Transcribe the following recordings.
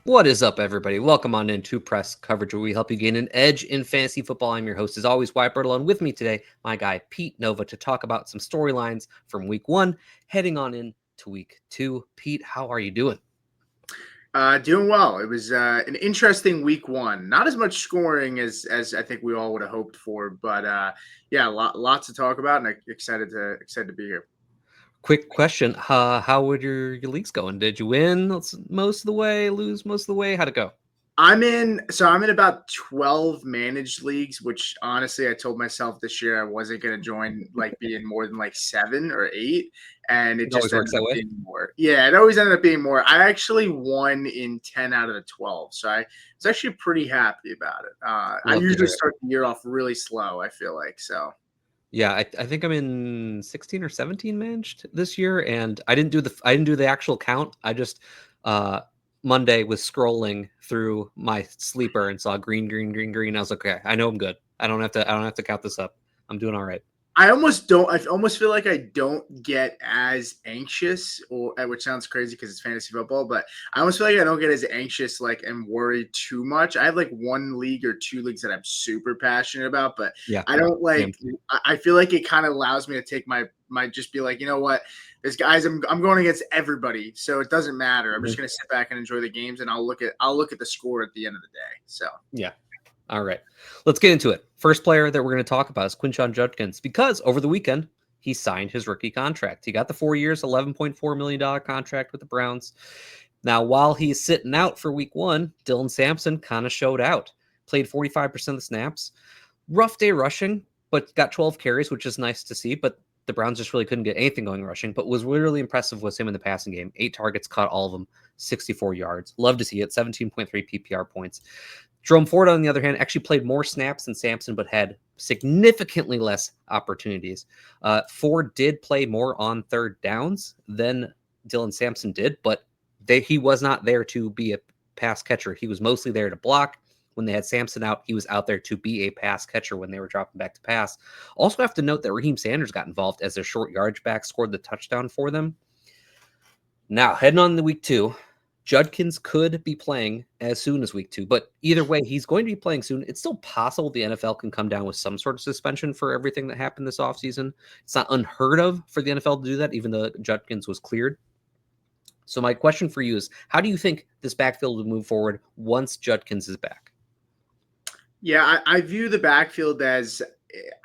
What is up, everybody? Welcome on into Press Coverage, where we help you gain an edge in fantasy football. I'm your host, as always, Wyatt Bertle, and with me today, my guy, Pete Nova, to talk about some storylines from Week 1, heading on into Week 2. Pete, how are you doing? Doing well. It was an interesting Week 1. Not as much scoring as I think we all would have hoped for, but yeah, lots to talk about, and excited to be here. Quick question: how would your leagues going? Did you win most of the way? Lose most of the way? How'd it go? I'm in about 12 managed leagues, which honestly I told myself this year I wasn't going to join being more than 7 or 8, and it just always works ended that up way. being more. Yeah, it always ended up being more. I actually won in 10 out of the 12, so I was actually pretty happy about it. I usually start the year off really slow, I feel like, so. Yeah, I think I'm in 16 or 17 managed this year, and I didn't do the actual count. I just Monday was scrolling through my sleeper and saw green. I was like, okay, I know I'm good. I don't have to count this up. I'm doing all right. I almost feel like I don't get as anxious, or which sounds crazy because it's fantasy football, but I almost feel like I don't get as anxious and worried too much. I have one league or two leagues that I'm super passionate about, but Yeah, I don't I feel like it kind of allows me to take my just be like, you know what, this guys, I'm going against everybody, so it doesn't matter. I'm just gonna sit back and enjoy the games, and I'll look at the score at the end of the day. So yeah. All right, let's get into it. First player that we're going to talk about is Quinshon Judkins, because over the weekend he signed his rookie contract. He got the 4 years, $11.4 million contract with the Browns. Now, while he's sitting out for Week 1, Dylan Sampson kind of showed out. Played 45% of the snaps. Rough day rushing, but got 12 carries, which is nice to see. But the Browns just really couldn't get anything going rushing. But was really impressive was him in the passing game. 8 targets, caught all of them, 64 yards. Love to see it. 17.3 PPR points. Jerome Ford, on the other hand, actually played more snaps than Sampson, but had significantly less opportunities. Ford did play more on third downs than Dylan Sampson did, but he was not there to be a pass catcher. He was mostly there to block. When they had Sampson out, he was out there to be a pass catcher when they were dropping back to pass. Also have to note that Raheem Sanders got involved as their short yardage back scored the touchdown for them. Now, heading on to Week 2, Judkins could be playing as soon as Week 2, but either way, he's going to be playing soon. It's still possible the NFL can come down with some sort of suspension for everything that happened this offseason. It's not unheard of for the NFL to do that, even though Judkins was cleared. So my question for you is, how do you think this backfield will move forward once Judkins is back? Yeah, I view the backfield as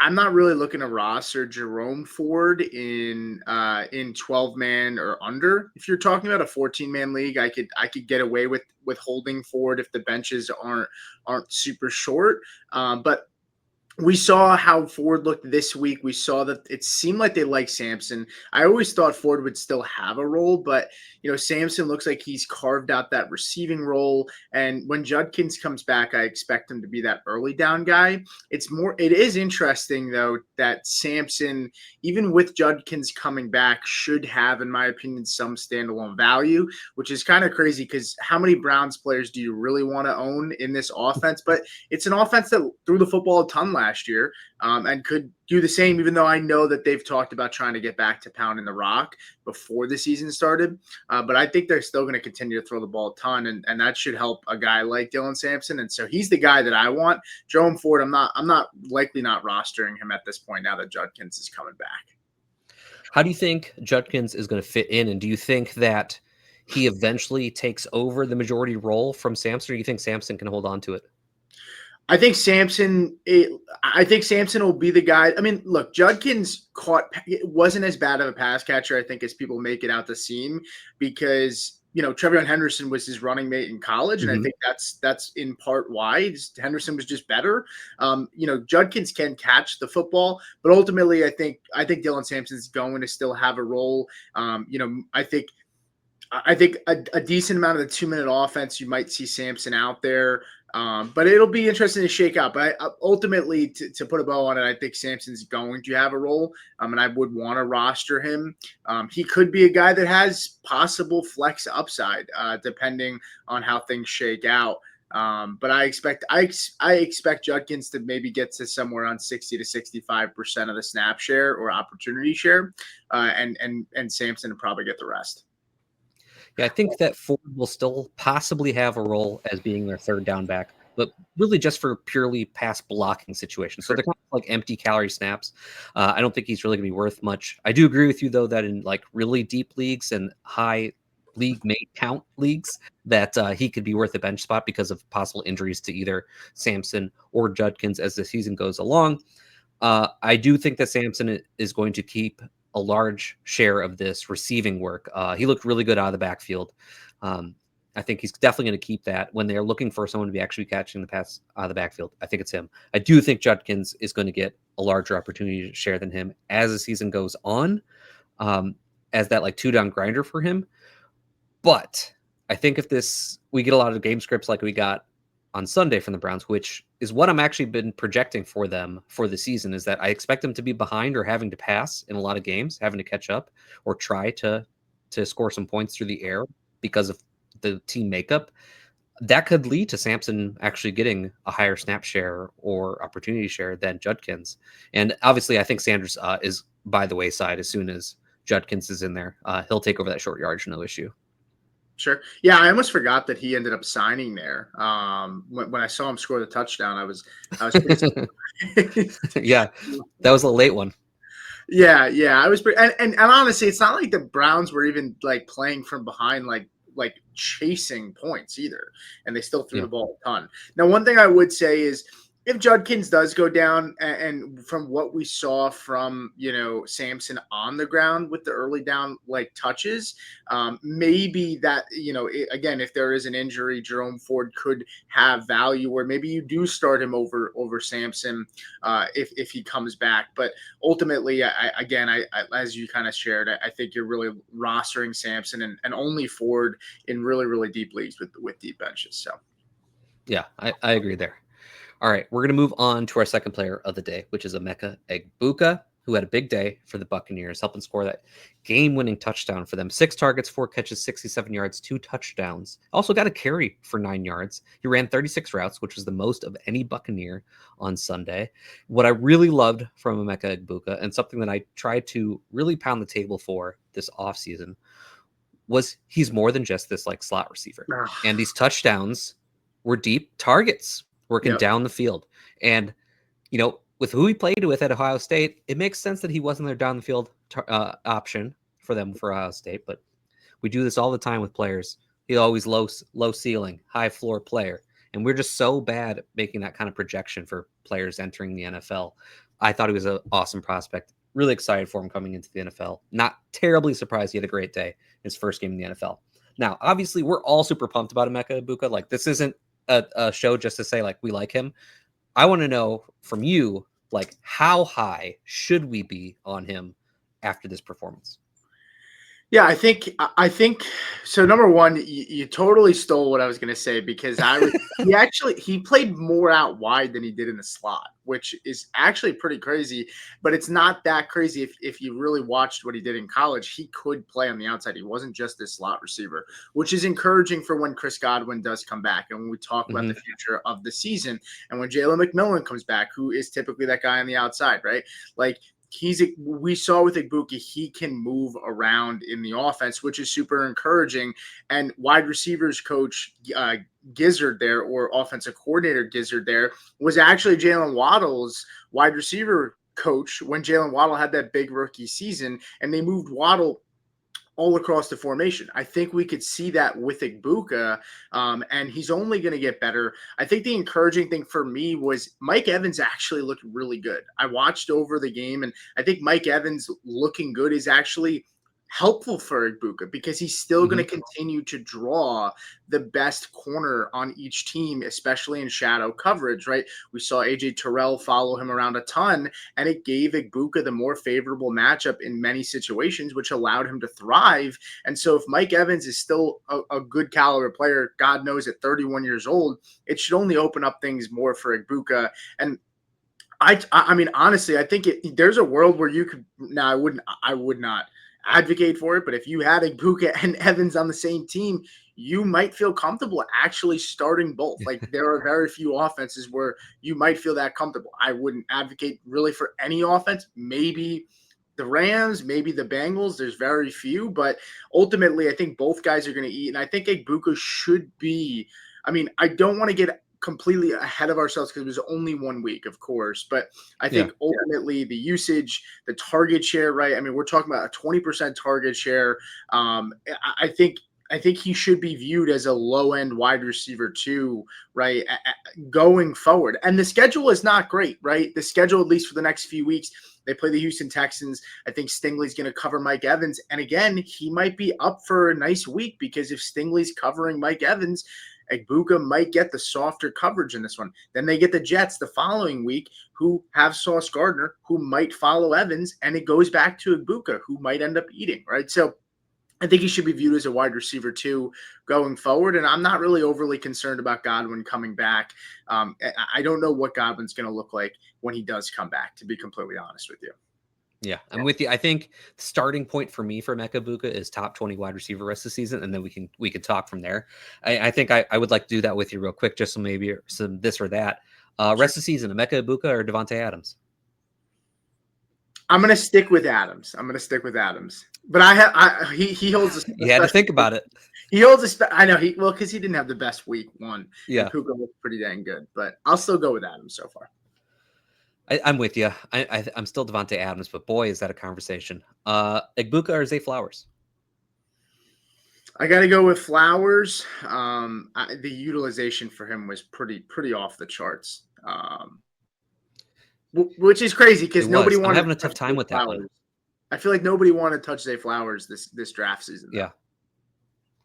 I'm not really looking to roster Jerome Ford in 12-man or under. If you're talking about a 14-man league, I could get away with holding Ford if the benches aren't super short. But we saw how Ford looked this week. We saw that it seemed like they liked Sampson. I always thought Ford would still have a role, but Sampson looks like he's carved out that receiving role. And when Judkins comes back, I expect him to be that early down guy. It is interesting though that Sampson, even with Judkins coming back, should have, in my opinion, some standalone value, which is kind of crazy because how many Browns players do you really want to own in this offense? But it's an offense that threw the football a ton last year and could do the same, even though I know that they've talked about trying to get back to pounding the rock before the season started. But I think they're still going to continue to throw the ball a ton, and that should help a guy like Dylan Sampson. And so he's the guy that I want. Jerome Ford, I'm not likely not rostering him at this point now that Judkins is coming back. How do you think Judkins is going to fit in? And do you think that he eventually takes over the majority role from Sampson, or do you think Sampson can hold on to it? I think Sampson will be the guy. I mean, look, Judkins wasn't as bad of a pass catcher, I think, as people make it out to seem, because Trevion Henderson was his running mate in college, and I think that's in part why Henderson was just better. Judkins can catch the football, but ultimately, I think Dylan Sampson's going to still have a role. I think a decent amount of the 2-minute offense, you might see Sampson out there. But it'll be interesting to shake out. But ultimately, to put a bow on it, I think Sampson's going to have a role, and I would want to roster him. He could be a guy that has possible flex upside, depending on how things shake out. But I expect Judkins to maybe get to somewhere around 60 to 65% of the snap share or opportunity share, and Sampson to probably get the rest. Yeah, I think that Ford will still possibly have a role as being their third down back, but really just for purely pass blocking situations. So Sure. they're kind of like empty calorie snaps. I don't think he's really going to be worth much. I do agree with you, though, that in like really deep leagues and high league mate count leagues, that he could be worth a bench spot because of possible injuries to either Sampson or Judkins as the season goes along. I do think that Sampson is going to keep a large share of this receiving work. He looked really good out of the backfield. Um, I think he's definitely going to keep that when they're looking for someone to be actually catching the pass out of the backfield. I think it's him. I do think Judkins is going to get a larger opportunity to share than him as the season goes on, as that like 2-down grinder for him. But I think if we get a lot of game scripts like we got on Sunday from the Browns, which is what I'm actually been projecting for them for the season, is that I expect them to be behind or having to pass in a lot of games, having to catch up or try to score some points through the air because of the team makeup. That could lead to Sampson actually getting a higher snap share or opportunity share than Judkins. And obviously, I think Sanders is by the wayside as soon as Judkins is in there. He'll take over that short yardage, no issue. Sure. Yeah, I almost forgot that he ended up signing there. When I saw him score the touchdown, I was pretty Yeah, that was a late one. Yeah, I was pretty, and honestly, it's not like the Browns were even like playing from behind, like chasing points either, and they still threw Yeah. the ball a ton. Now, one thing I would say is if Judkins does go down, and from what we saw from Sampson on the ground with the early down like touches, maybe that again, if there is an injury, Jerome Ford could have value, where maybe you do start him over Sampson if he comes back. But ultimately, I as you kind of shared, I think you're really rostering Sampson and only Ford in really, really deep leagues with deep benches. So Yeah, I agree there. All right, we're going to move on to our second player of the day, which is Emeka Egbuka, who had a big day for the Buccaneers, helping score that game-winning touchdown for them. 6 targets, 4 catches, 67 yards, 2 touchdowns. Also got a carry for 9 yards. He ran 36 routes, which was the most of any Buccaneer on Sunday. What I really loved from Emeka Egbuka, and something that I tried to really pound the table for this offseason, was he's more than just this like slot receiver. And these touchdowns were deep targets working down the field. And, with who he played with at Ohio State, it makes sense that he wasn't their down the field option for them for Ohio State. But we do this all the time with players. He's always low ceiling, high floor player. And we're just so bad at making that kind of projection for players entering the NFL. I thought he was an awesome prospect. Really excited for him coming into the NFL. Not terribly surprised he had a great day in his first game in the NFL. Now, obviously, we're all super pumped about Emeka Egbuka. Like, this isn't a show just to say, like, we like him. I want to know from you, like, how high should we be on him after this performance? Yeah, I think so. Number one, you totally stole what I was going to say, because he played more out wide than he did in the slot, which is actually pretty crazy. But it's not that crazy if you really watched what he did in college. He could play on the outside. He wasn't just this slot receiver, which is encouraging for when Chris Godwin does come back, and when we talk about the future of the season, and when Jalen McMillan comes back, who is typically that guy on the outside, right? Like, we saw with Egbuka, he can move around in the offense, which is super encouraging. And wide receivers coach Gizzard there, or offensive coordinator Gizzard there, was actually Jalen Waddle's wide receiver coach when Jalen Waddle had that big rookie season, and they moved Waddle all across the formation. I think we could see that with Egbuka, and he's only going to get better. I think the encouraging thing for me was Mike Evans actually looked really good. I watched over the game, and I think Mike Evans looking good is actually helpful for Egbuka, because he's still going to continue to draw the best corner on each team, especially in shadow coverage, right? We saw AJ Terrell follow him around a ton, and it gave Egbuka the more favorable matchup in many situations, which allowed him to thrive. And so if Mike Evans is still a good caliber player, God knows at 31 years old, it should only open up things more for Egbuka. And I mean, honestly, I think there's a world where you could. Now, I would not advocate for it, but if you had Egbuka and Evans on the same team, you might feel comfortable actually starting both. Like, there are very few offenses where you might feel that comfortable. I wouldn't advocate really for any offense. Maybe the Rams, maybe the Bengals. There's very few, but ultimately, I think both guys are going to eat. And I think Egbuka should be. I mean, I don't want to get completely ahead of ourselves because it was only 1 week, of course. But I think ultimately the usage, the target share, right? I mean, we're talking about a 20% target share. I think he should be viewed as a low-end wide receiver too, right? Going forward. And the schedule is not great, right? The schedule, at least for the next few weeks, they play the Houston Texans. I think Stingley's going to cover Mike Evans. And again, he might be up for a nice week because if Stingley's covering Mike Evans, Egbuka might get the softer coverage in this one. Then they get the Jets the following week who have Sauce Gardner, who might follow Evans, and it goes back to Egbuka, who might end up eating, right? So I think he should be viewed as a wide receiver too going forward. And I'm not really overly concerned about Godwin coming back. I don't know what Godwin's going to look like when he does come back, to be completely honest with you. Yeah, I'm with you. I think the starting point for me for Emeka Egbuka is top 20 wide receiver rest of the season, and then we can talk from there. I think I would like to do that with you real quick, just so maybe some this or that. Rest of the season, Emeka Egbuka or Devontae Adams? I'm going to stick with Adams. But he holds. You had to think about it. He holds a. I know because he didn't have the best week one. Yeah, Puka looked pretty dang good, but I'll still go with Adams so far. I'm with you. I'm still Devontae Adams, but boy, is that a conversation. Egbuka or Zay Flowers? I got to go with Flowers. The utilization for him was pretty off the charts, which is crazy because nobody wanted. I'm having a tough time with that one. I feel like nobody wanted to touch Zay Flowers this draft season. Though. Yeah,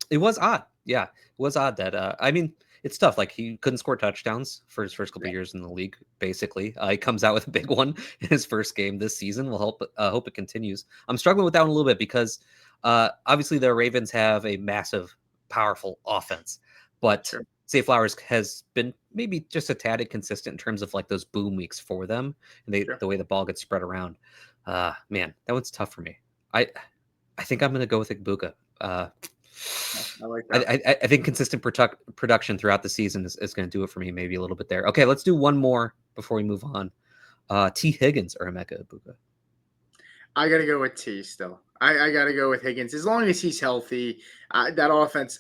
it was odd. Yeah, it was odd that. I mean, it's tough. Like he couldn't score touchdowns for his first couple of years in the league. Basically, he comes out with a big one in his first game this season. We'll hope it continues. I'm struggling with that one a little bit because obviously the Ravens have a massive, powerful offense, but Zay Flowers has been maybe just a tad inconsistent in terms of like those boom weeks for them and the way the ball gets spread around. Man, that one's tough for me. I think I'm going to go with Egbuka. I like that. I think consistent production throughout the season is going to do it for me. Maybe a little bit there. Okay, let's do one more before we move on. T. Higgins or Emeka Egbuka? I got to go with T still. I got to go with Higgins as long as he's healthy. That offense,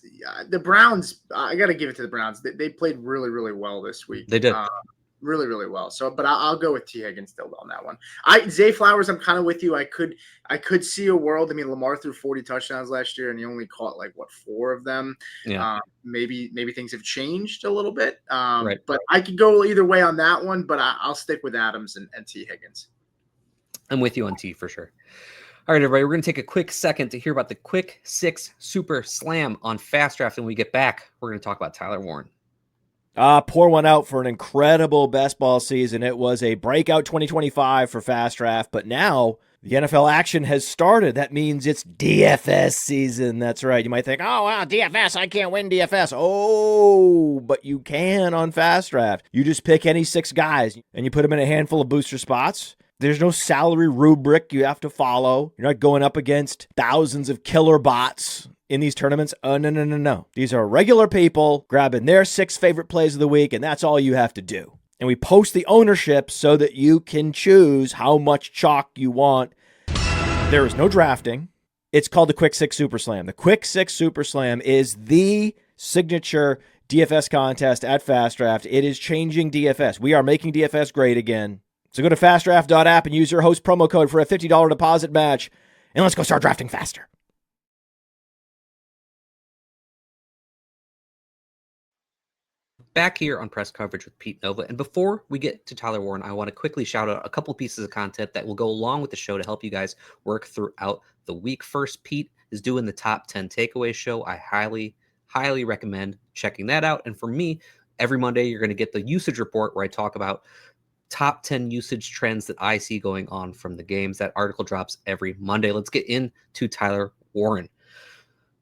the Browns, I got to give it to the Browns. They played really, really well this week. They did. Really, really well. So, but I'll go with T. Higgins still on that one. Zay Flowers, I'm kind of with you. I could see a world. I mean, Lamar threw 40 touchdowns last year, and he only caught 4 of them. Yeah. Maybe things have changed a little bit. Right. But I could go either way on that one. But I'll stick with Adams and T. Higgins. I'm with you on T for sure. All right, everybody, we're going to take a quick second to hear about the Quick 6 Super Slam on Fast Draft. And when we get back, we're going to talk about Tyler Warren. Pour one out for an incredible best ball season. It was a breakout 2025 for Fast Draft, but now the NFL action has started. That means it's DFS season. That's right. You might think, oh, wow, DFS, I can't win DFS. Oh, but you can on Fast Draft. You just pick any 6 guys, and you put them in a handful of booster spots. There's no salary rubric you have to follow. You're not going up against thousands of killer bots in these tournaments. Oh, no. These are regular people grabbing their 6 favorite plays of the week, and that's all you have to do. And we post the ownership so that you can choose how much chalk you want. There is no drafting. It's called the Quick 6 Super Slam. The Quick 6 Super Slam is the signature DFS contest at Fast Draft. It is changing DFS. We are making DFS great again. So go to fastdraft.app and use your host promo code for a $50 deposit match. And let's go start drafting faster. Back here on Press Coverage with Pete Nova. And before we get to Tyler Warren, I want to quickly shout out a couple pieces of content that will go along with the show to help you guys work throughout the week. First, Pete is doing the top 10 takeaway show. I highly recommend checking that out. And for me, every Monday, you're going to get the usage report where I talk about top 10 usage trends that I see going on from the games. That article drops every Monday. Let's get into Tyler Warren.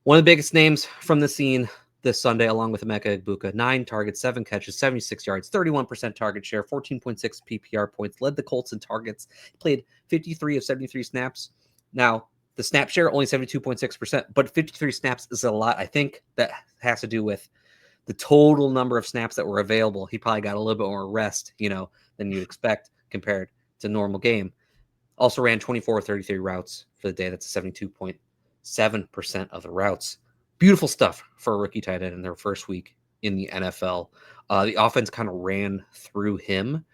One of the biggest names from the scene this Sunday, along with Emeka Egbuka. 9 targets, 7 catches, 76 yards, 31% target share, 14.6 PPR points, led the Colts in targets, played 53 of 73 snaps. Now, the snap share, only 72.6%, but 53 snaps is a lot. I think that has to do with the total number of snaps that were available. He probably got a little bit more rest, than you'd expect compared to normal game. Also ran 24 33 routes for the day. That's 72.7% of the routes. Beautiful stuff for a rookie tight end in their first week in the NFL. The offense kind of ran through him,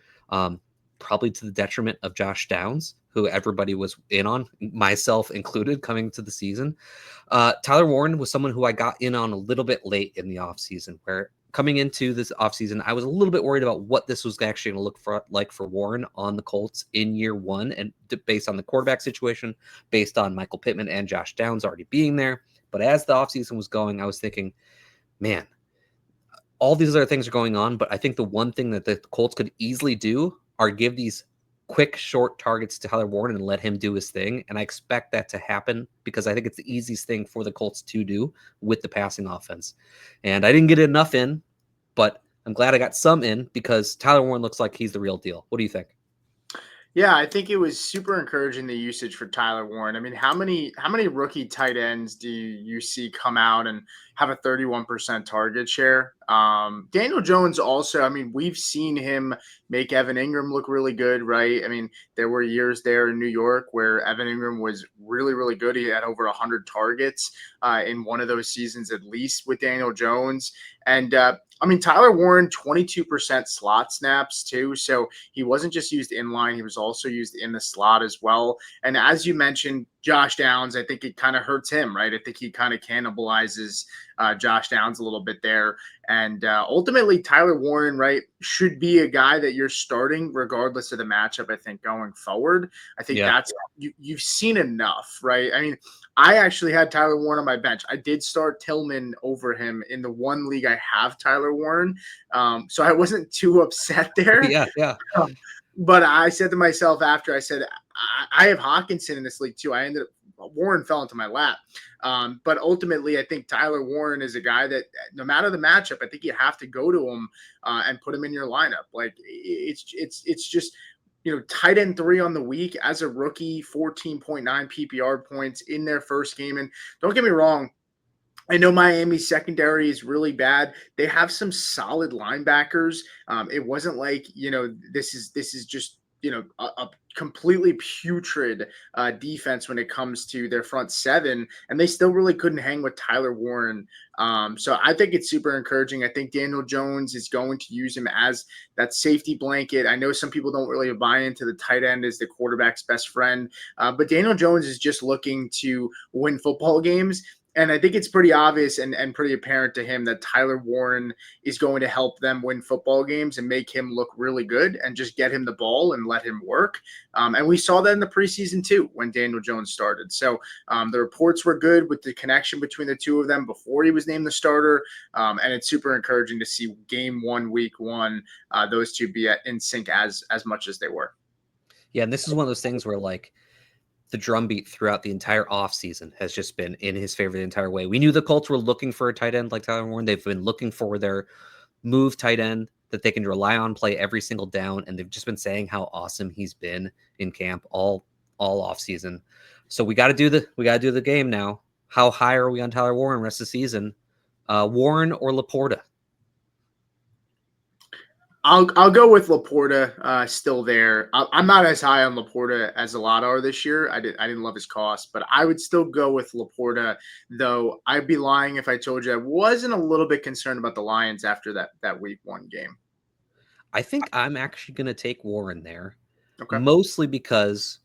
probably to the detriment of Josh Downs, who everybody was in on, myself included, coming to the season. Tyler Warren was someone who I got in on a little bit late in the offseason, where coming into this offseason, I was a little bit worried about what this was actually going to look like for Warren on the Colts in year one, and based on the quarterback situation, based on Michael Pittman and Josh Downs already being there. But as the offseason was going, I was thinking, man, all these other things are going on, but I think the one thing that the Colts could easily do are give these quick, short targets to Tyler Warren and let him do his thing. And I expect that to happen because I think it's the easiest thing for the Colts to do with the passing offense. And I didn't get enough in, but I'm glad I got some in because Tyler Warren looks like he's the real deal. What do you think? Yeah, I think it was super encouraging, the usage for Tyler Warren. I mean, how many rookie tight ends do you see come out and have a 31% target share? Daniel Jones also, I mean, we've seen him make Evan Ingram look really good, right? I mean, there were years there in New York where Evan Ingram was really, really good. He had over 100 targets in one of those seasons at least with Daniel Jones. And I mean, Tyler Warren, 22% slot snaps too. So he wasn't just used in line, he was also used in the slot as well. And as you mentioned, Josh Downs, I think it kind of hurts him, right? I think he kind of cannibalizes Josh Downs a little bit there. And ultimately, Tyler Warren, right, should be a guy that you're starting regardless of the matchup, I think, going forward. I think that's you've seen enough, right? I mean, I actually had Tyler Warren on my bench. I did start Tillman over him in the one league I have Tyler Warren. So I wasn't too upset there. Yeah. But I said to myself after, I said, I have Hawkinson in this league too. I ended up, Warren fell into my lap. But ultimately, I think Tyler Warren is a guy that no matter the matchup, I think you have to go to him and put him in your lineup. Like it's just, you know, tight end 3 on the week as a rookie, 14.9 PPR points in their first game. And don't get me wrong, I know Miami's secondary is really bad. They have some solid linebackers. It wasn't like, you know, this is just, you know, a completely putrid defense when it comes to their front seven, and they still really couldn't hang with Tyler Warren. So I think it's super encouraging. I think Daniel Jones is going to use him as that safety blanket. I know some people don't really buy into the tight end as the quarterback's best friend, but Daniel Jones is just looking to win football games. And I think it's pretty obvious and pretty apparent to him that Tyler Warren is going to help them win football games and make him look really good and just get him the ball and let him work. And we saw that in the preseason too when Daniel Jones started. So the reports were good with the connection between the two of them before he was named the starter. And it's super encouraging to see game 1, week 1, those two be in sync as much as they were. Yeah, and this is one of those things where like the drumbeat throughout the entire offseason has just been in his favor the entire way. We knew the Colts were looking for a tight end like Tyler Warren. They've been looking for their move tight end that they can rely on, play every single down, and they've just been saying how awesome he's been in camp all offseason. So we got to do the game now. How high are we on Tyler Warren rest of the season? Warren or Laporta? I'll go with Laporta still there. I'm not as high on Laporta as a lot are this year. I didn't love his cost, but I would still go with Laporta, though I'd be lying if I told you I wasn't a little bit concerned about the Lions after that week 1 game. I think I'm actually going to take Warren there, Okay. mostly because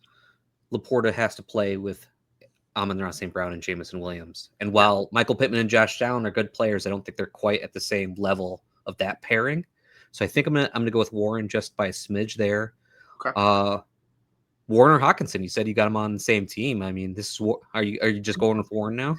Laporta has to play with Amon-Ra St. Brown and Jameson Williams. And while Michael Pittman and Josh Downs are good players, I don't think they're quite at the same level of that pairing. So I think I'm gonna go with Warren just by a smidge there. Okay. Warren or Hawkinson? You said you got him on the same team. I mean, this is are you just going with Warren now?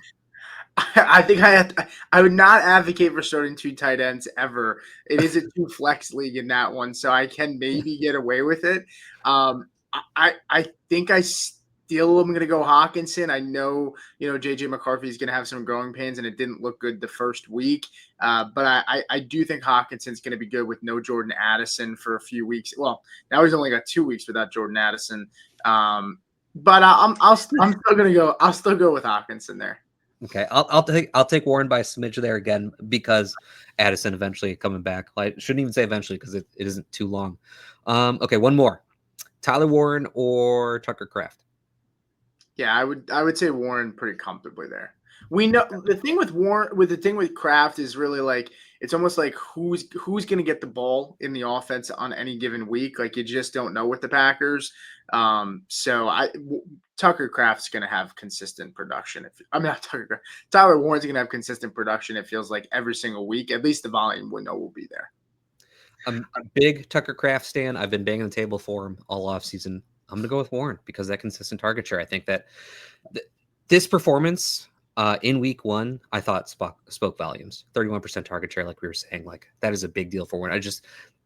I think I would not advocate for starting 2 tight ends ever. It is a 2 flex league in that one, so I can maybe get away with it. I think I still am going to go Hawkinson. I know, you know, JJ McCarthy is going to have some growing pains, and it didn't look good the first week. But I do think Hawkinson's going to be good with no Jordan Addison for a few weeks. Well, now he's only got 2 weeks without Jordan Addison. But I'm still going to go. I'll still go with Hawkinson there. Okay, I'll take Warren by a smidge there again because Addison eventually coming back. I shouldn't even say eventually because it isn't too long. Okay, one more. Tyler Warren or Tucker Kraft? Yeah, I would say Warren pretty comfortably there. We know the thing with Warren with Kraft is really like it's almost like who's going to get the ball in the offense on any given week. Like you just don't know with the Packers. Tucker Kraft's going to have consistent production. I'm not Tucker Kraft. Tyler Warren's going to have consistent production. It feels like every single week. At least the volume we know will be there. I'm a big Tucker Kraft stan. I've been banging the table for him all offseason. I'm going to go with Warren because of that consistent target share. I think that this performance in week 1, I thought spoke volumes. 31% target share, like we were saying, like that is a big deal for Warren.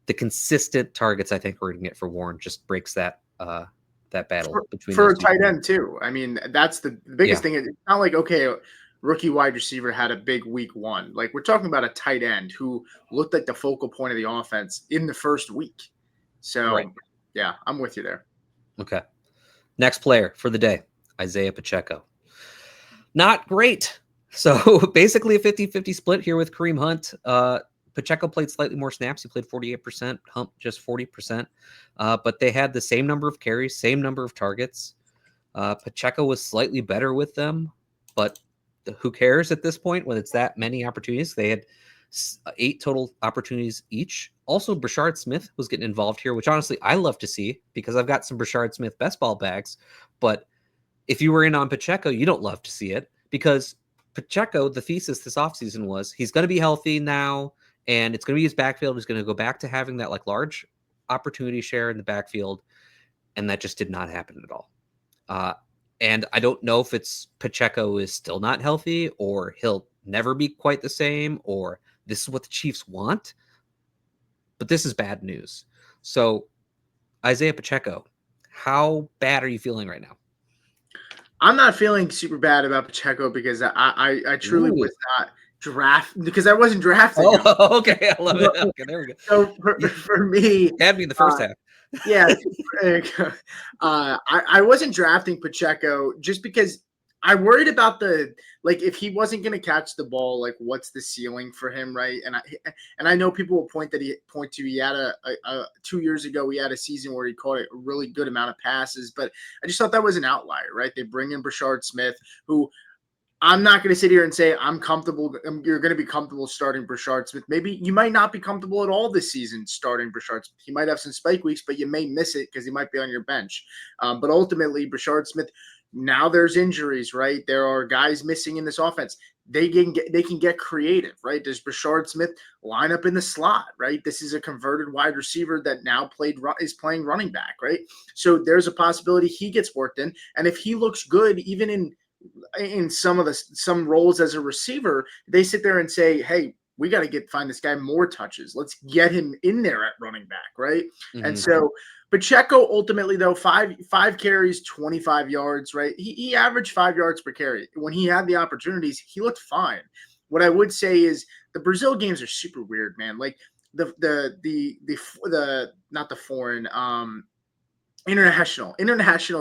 The consistent targets I think we're going to get for Warren just breaks that battle between for those a tight end too. I mean, that's the biggest thing. It's not like, okay, rookie wide receiver had a big week 1. Like we're talking about a tight end who looked like the focal point of the offense in the first week. So yeah, I'm with you there. Okay. Next player for the day, Isiah Pacheco. Not great. So basically a 50-50 split here with Kareem Hunt. Pacheco played slightly more snaps. He played 48%, Hunt just 40%. But they had the same number of carries, same number of targets. Pacheco was slightly better with them, but who cares at this point when it's that many opportunities? They had 8 total opportunities each. Also, Brashard Smith was getting involved here, which honestly I love to see because I've got some Brashard Smith best ball bags. But if you were in on Pacheco, you don't love to see it because Pacheco, the thesis this offseason was he's going to be healthy now and it's going to be his backfield. He's going to go back to having that like large opportunity share in the backfield. And that just did not happen at all. And I don't know if it's Pacheco is still not healthy or he'll never be quite the same or this is what the Chiefs want. But this is bad news. So, Isiah Pacheco, how bad are you feeling right now? I'm not feeling super bad about Pacheco because I truly was not because I wasn't drafting him. Okay. I love it. Okay, there we go. So for me, had me in the first half. Yeah, I wasn't drafting Pacheco just because I worried about if he wasn't going to catch the ball, like what's the ceiling for him, right? And I know people will point to he had a 2 years ago he had a season where he caught a really good amount of passes, but I just thought that was an outlier, right? They bring in Brashard Smith, who I'm not going to sit here and say I'm comfortable. You're going to be comfortable starting Brashard Smith. Maybe you might not be comfortable at all this season starting Brashard Smith. He might have some spike weeks, but you may miss it because he might be on your bench. But ultimately, Brashard Smith, now there's injuries, right? There are guys missing in this offense. They can get creative, right? Does Brashard Smith line up in the slot, right? This is a converted wide receiver that now is playing running back, right? So there's a possibility he gets worked in. And if he looks good, even in some roles as a receiver, they sit there and say, hey, we got to find this guy more touches. Let's get him in there at running back, right? Mm-hmm. And so Pacheco ultimately, though, five carries, 25 yards, right? He averaged 5 yards per carry. When he had the opportunities, he looked fine. What I would say is the Brazil games are super weird, man. Like the not the foreign, international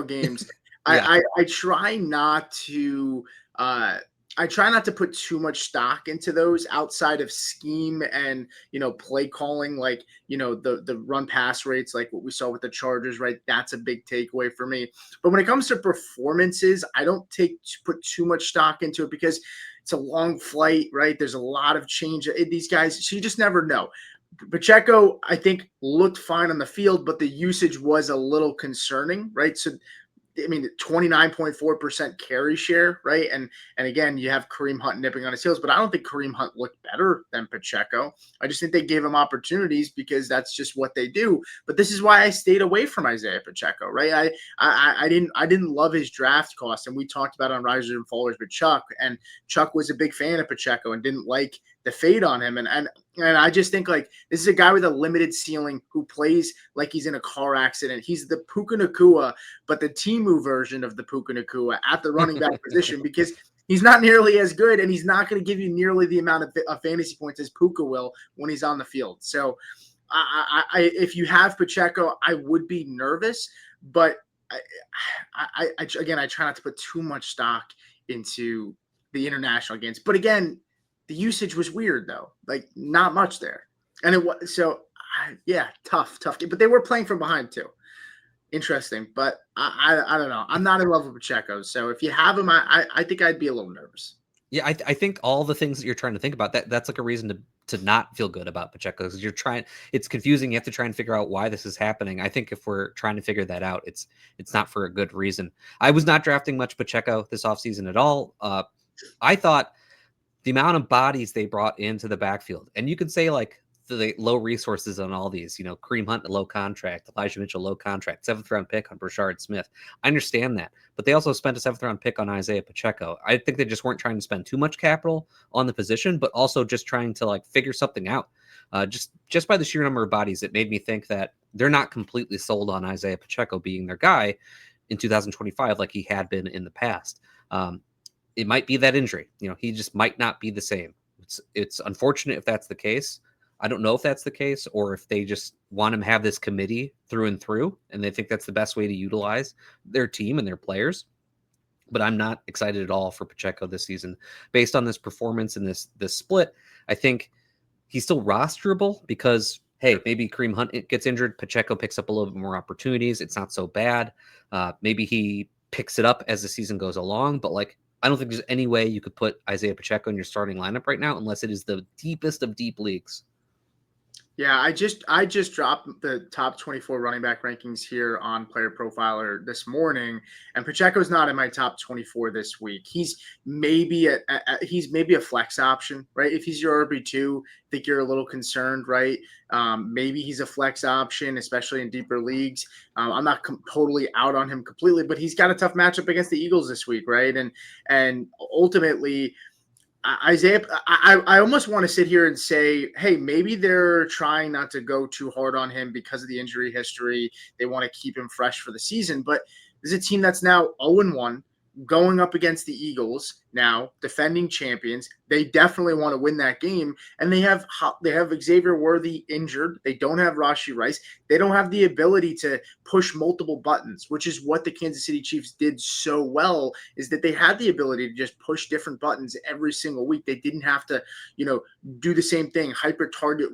games. Yeah. I try not to put too much stock into those outside of scheme and play calling, like the run pass rates, like what we saw with the Chargers, right? That's a big takeaway for me. But when it comes to performances, I don't put too much stock into it because it's a long flight, right? There's a lot of change in these guys, so you just never know. Pacheco, I think, looked fine on the field, but the usage was a little concerning, right? So I mean, 29.4% carry share, right? And again, you have Kareem Hunt nipping on his heels, but I don't think Kareem Hunt looked better than Pacheco. I just think they gave him opportunities because that's just what they do. But this is why I stayed away from Isiah Pacheco, right? I didn't love his draft cost, and we talked about it on Risers and Fallers with Chuck, and Chuck was a big fan of Pacheco and didn't like the fade on him. And I just think like this is a guy with a limited ceiling who plays like he's in a car accident. He's the Puka Nacua, but the Timu version of the Puka Nacua at the running back position because he's not nearly as good and he's not going to give you nearly the amount of fantasy points as Puka will when he's on the field. So if you have Pacheco, I would be nervous, but I try not to put too much stock into the international games. But again, the usage was weird though, like not much there. And it was, so yeah, tough game, but they were playing from behind too. Interesting, but I don't know. I'm not in love with Pacheco, so if you have him, I think I'd be a little nervous. Yeah, I think all the things that you're trying to think about, that's like a reason to not feel good about Pacheco, because you're trying. It's confusing. You have to try and figure out why this is happening. I think if we're trying to figure that out, it's not for a good reason. I was not drafting much Pacheco this offseason at all. I thought the amount of bodies they brought into the backfield, and you could say like the low resources on all these, Kareem Hunt, a low contract, Elijah Mitchell, low contract, 7th round pick on Brashard Smith. I understand that, but they also spent a 7th round pick on Isiah Pacheco. I think they just weren't trying to spend too much capital on the position, but also just trying to like figure something out. Just by the sheer number of bodies, it made me think that they're not completely sold on Isiah Pacheco being their guy in 2025 like he had been in the past. It might be that injury. He just might not be the same. It's unfortunate if that's the case. I don't know if that's the case or if they just want him to have this committee through and through, and they think that's the best way to utilize their team and their players. But I'm not excited at all for Pacheco this season. Based on this performance and this split, I think he's still rosterable because, hey, maybe Kareem Hunt gets injured. Pacheco picks up a little bit more opportunities. It's not so bad. Maybe he picks it up as the season goes along, but like, I don't think there's any way you could put Isiah Pacheco in your starting lineup right now unless it is the deepest of deep leagues. Yeah, I just dropped the top 24 running back rankings here on Player Profiler this morning, and Pacheco's not in my top 24 this week. He's maybe a flex option, right? If he's your RB2, I think you're a little concerned, right? Maybe he's a flex option, especially in deeper leagues. I'm not totally out on him completely, but he's got a tough matchup against the Eagles this week, right? And ultimately, Isiah, I almost want to sit here and say, hey, maybe they're trying not to go too hard on him because of the injury history. They want to keep him fresh for the season. But there's a team that's now 0-1 going up against the Eagles now, defending champions. They definitely want to win that game. And they have Xavier Worthy injured. They don't have Rashee Rice. They don't have the ability to push multiple buttons, which is what the Kansas City Chiefs did so well, is that they had the ability to just push different buttons every single week. They didn't have to, do the same thing, hyper target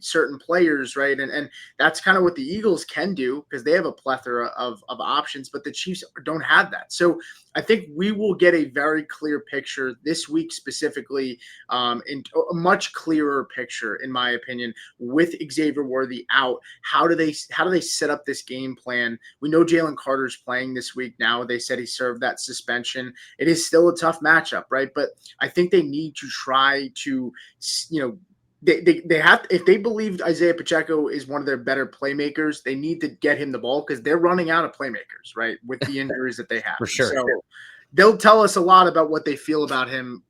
certain players, right? And that's kind of what the Eagles can do because they have a plethora of options, but the Chiefs don't have that. So I think we will get a very clear picture this week specifically, in a much clearer picture, in my opinion, with Xavier Worthy out. How do they set up this game plan? We know Jalen Carter's playing this week now. They said he served that suspension. It is still a tough matchup, right? But I think they need to try to, they have, if they believe Isiah Pacheco is one of their better playmakers, they need to get him the ball because they're running out of playmakers, right? With the injuries that they have. For sure. So they'll tell us a lot about what they feel about him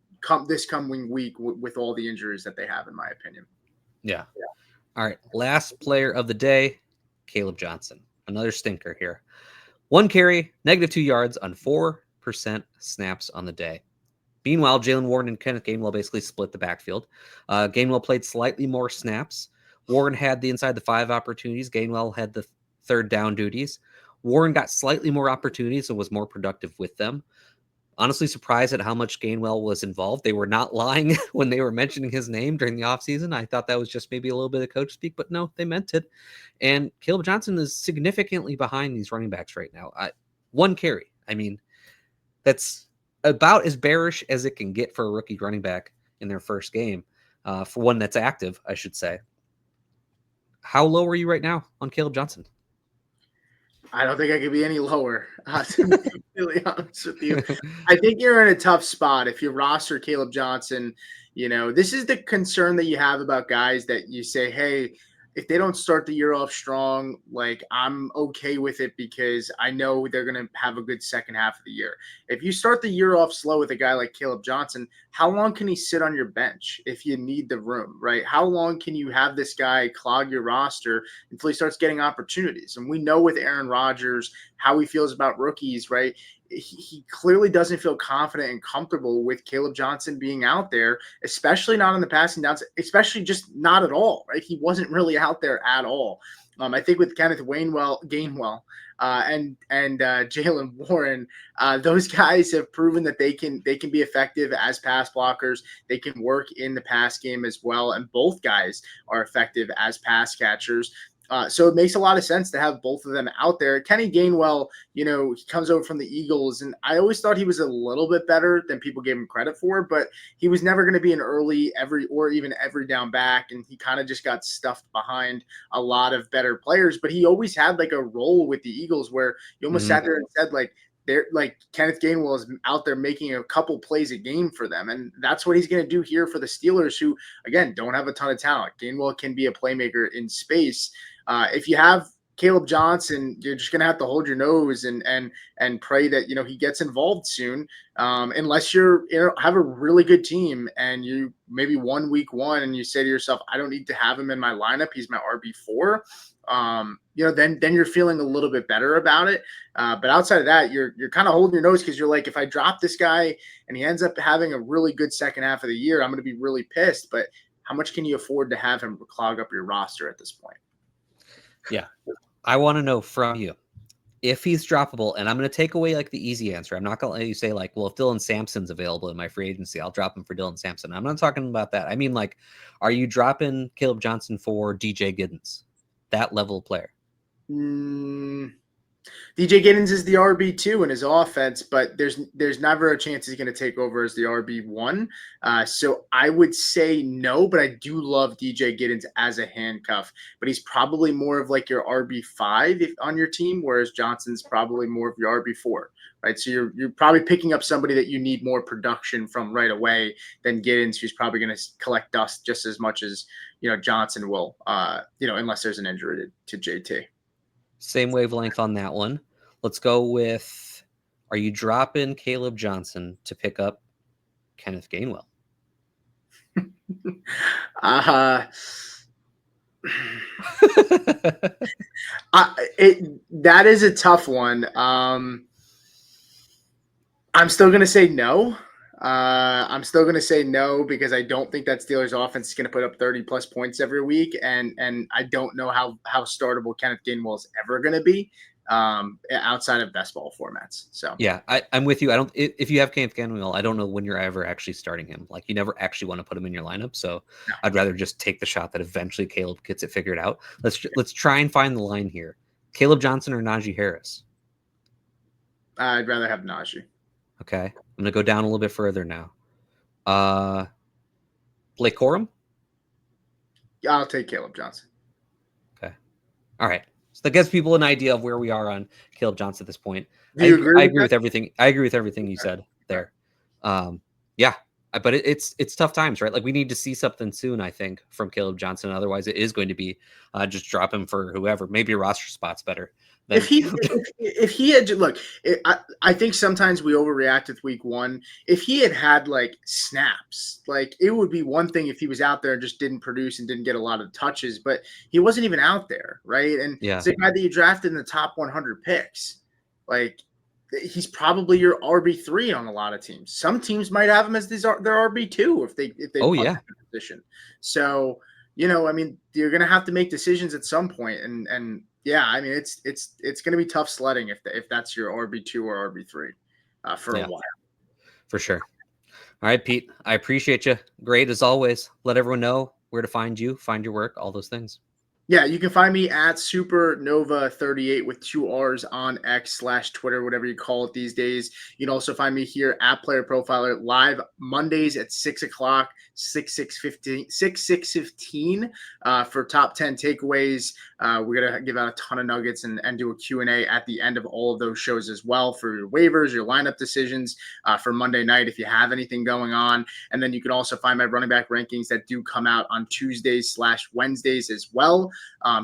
this coming week with all the injuries that they have, in my opinion. Yeah. All right. Last player of the day, Kaleb Johnson. Another stinker here. 1 carry, -2 yards on 4% snaps on the day. Meanwhile, Jalen Warren and Kenneth Gainwell basically split the backfield. Gainwell played slightly more snaps. Warren had the inside the 5 opportunities. Gainwell had the 3rd down duties. Warren got slightly more opportunities and was more productive with them. Honestly surprised at how much Gainwell was involved. They were not lying when they were mentioning his name during the offseason. I thought that was just maybe a little bit of coach speak, but no, they meant it. And Kaleb Johnson is significantly behind these running backs right now. 1 carry. I mean, that's about as bearish as it can get for a rookie running back in their first game, for one that's active, I should say. How low are you right now on Kaleb Johnson? I don't think I could be any lower, to be completely honest with you. I think you're in a tough spot if you roster Kaleb Johnson. This is the concern that you have about guys that you say, hey, if they don't start the year off strong, like, I'm okay with it because I know they're going to have a good second half of the year. If you start the year off slow with a guy like Kaleb Johnson, how long can he sit on your bench if you need the room, right? How long can you have this guy clog your roster until he starts getting opportunities? And we know with Aaron Rodgers how he feels about rookies, right? He clearly doesn't feel confident and comfortable with Kaleb Johnson being out there, especially not on the passing downs, especially just not at all, right? He wasn't really out there at all. I think with Kenneth Gainwell, and Jalen Warren, those guys have proven that they can be effective as pass blockers. They can work in the pass game as well, and both guys are effective as pass catchers. So it makes a lot of sense to have both of them out there. Kenny Gainwell, he comes over from the Eagles, and I always thought he was a little bit better than people gave him credit for, but he was never going to be an early or even every down back, and he kind of just got stuffed behind a lot of better players. But he always had like a role with the Eagles where you almost sat there and said like, they're like Kenneth Gainwell is out there making a couple plays a game for them. And that's what he's going to do here for the Steelers, who, again, don't have a ton of talent. Gainwell can be a playmaker in space. If you have Kaleb Johnson, you're just going to have to hold your nose and pray that, he gets involved soon. Unless you're, have a really good team and you maybe won week 1 and you say to yourself, I don't need to have him in my lineup. He's my RB4. Then you're feeling a little bit better about it. But outside of that, you're kind of holding your nose because you're like, if I drop this guy and he ends up having a really good second half of the year, I'm going to be really pissed. But how much can you afford to have him clog up your roster at this point? Yeah. I want to know from you if he's droppable, and I'm going to take away like the easy answer. I'm not going to let you say like, well, if Dylan Sampson's available in my free agency, I'll drop him for Dylan Sampson. I'm not talking about that. I mean, like, are you dropping Kaleb Johnson for DJ Giddens? That level of player. DJ Giddens is the RB2 in his offense, but there's never a chance he's going to take over as the RB1. So I would say no, but I do love DJ Giddens as a handcuff. But he's probably more of like your RB5 on your team, whereas Johnson's probably more of your RB4. Right, so you're probably picking up somebody that you need more production from right away than Giddens, who's probably going to collect dust just as much as Johnson will. Unless there's an injury to JT. Same wavelength on that one. Let's go with, are you dropping Kaleb Johnson to pick up Kenneth Gainwell? That is a tough one. I'm still going to say no. I'm still going to say no because I don't think that Steelers offense is going to put up 30-plus points every week, and I don't know how startable Kenneth Gainwell is ever going to be outside of best ball formats. So yeah, I'm with you. If you have Kenneth Gainwell, I don't know when you're ever actually starting him. Like, you never actually want to put him in your lineup. So no. I'd rather just take the shot that eventually Kaleb gets it figured out. Let's try and find the line here. Kaleb Johnson or Najee Harris? I'd rather have Najee. Okay, I'm gonna go down a little bit further now. Blake Corum? Yeah, I'll take Kaleb Johnson. Okay, all right. So that gives people an idea of where we are on Kaleb Johnson at this point. Do you agree? I agree with everything. I agree with everything you said there. Yeah, but it's tough times, right? Like, we need to see something soon, I think, from Kaleb Johnson. Otherwise, it is going to be just drop him for whoever. Maybe a roster spot's better. If he had look, I think sometimes we overreact with week 1. If he had like snaps, like, it would be one thing if he was out there and just didn't produce and didn't get a lot of touches, but he wasn't even out there, right? And it's a guy that you drafted in the top 100 picks. Like, he's probably your RB3 on a lot of teams. Some teams might have him as their RB2 if they position. So, I mean, you're going to have to make decisions at some point, and yeah, I mean, it's going to be tough sledding if that's your RB2 or RB3 for a while. For sure. All right, Pete, I appreciate you. Great as always. Let everyone know where to find you, find your work, all those things. Yeah, you can find me at Supernova38 with 2 R's on X/Twitter, whatever you call it these days. You can also find me here at Player Profiler live Mondays at 6 o'clock, 6:15 for top 10 takeaways. We're going to give out a ton of nuggets and do a Q&A at the end of all of those shows as well for your waivers, your lineup decisions for Monday night if you have anything going on. And then you can also find my running back rankings that do come out on Tuesdays/Wednesdays as well.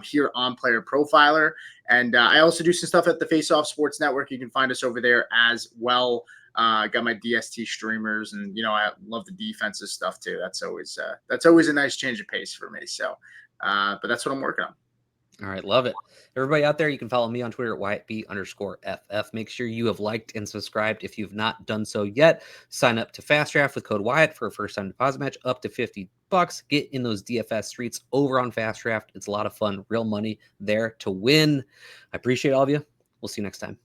Here on Player Profiler. And I also do some stuff at the Face Off Sports Network. You can find us over there as well. I got my DST streamers, and I love the defensive stuff too. That's always a nice change of pace for me. So, but that's what I'm working on. All right, love it. Everybody out there, you can follow me on Twitter at WyattB_FF. Make sure you have liked and subscribed if you've not done so yet. Sign up to Fast Draft with code Wyatt for a first-time deposit match up to $50. Get in those DFS streets over on Fast Draft. It's a lot of fun, real money there to win. I appreciate all of you. We'll see you next time.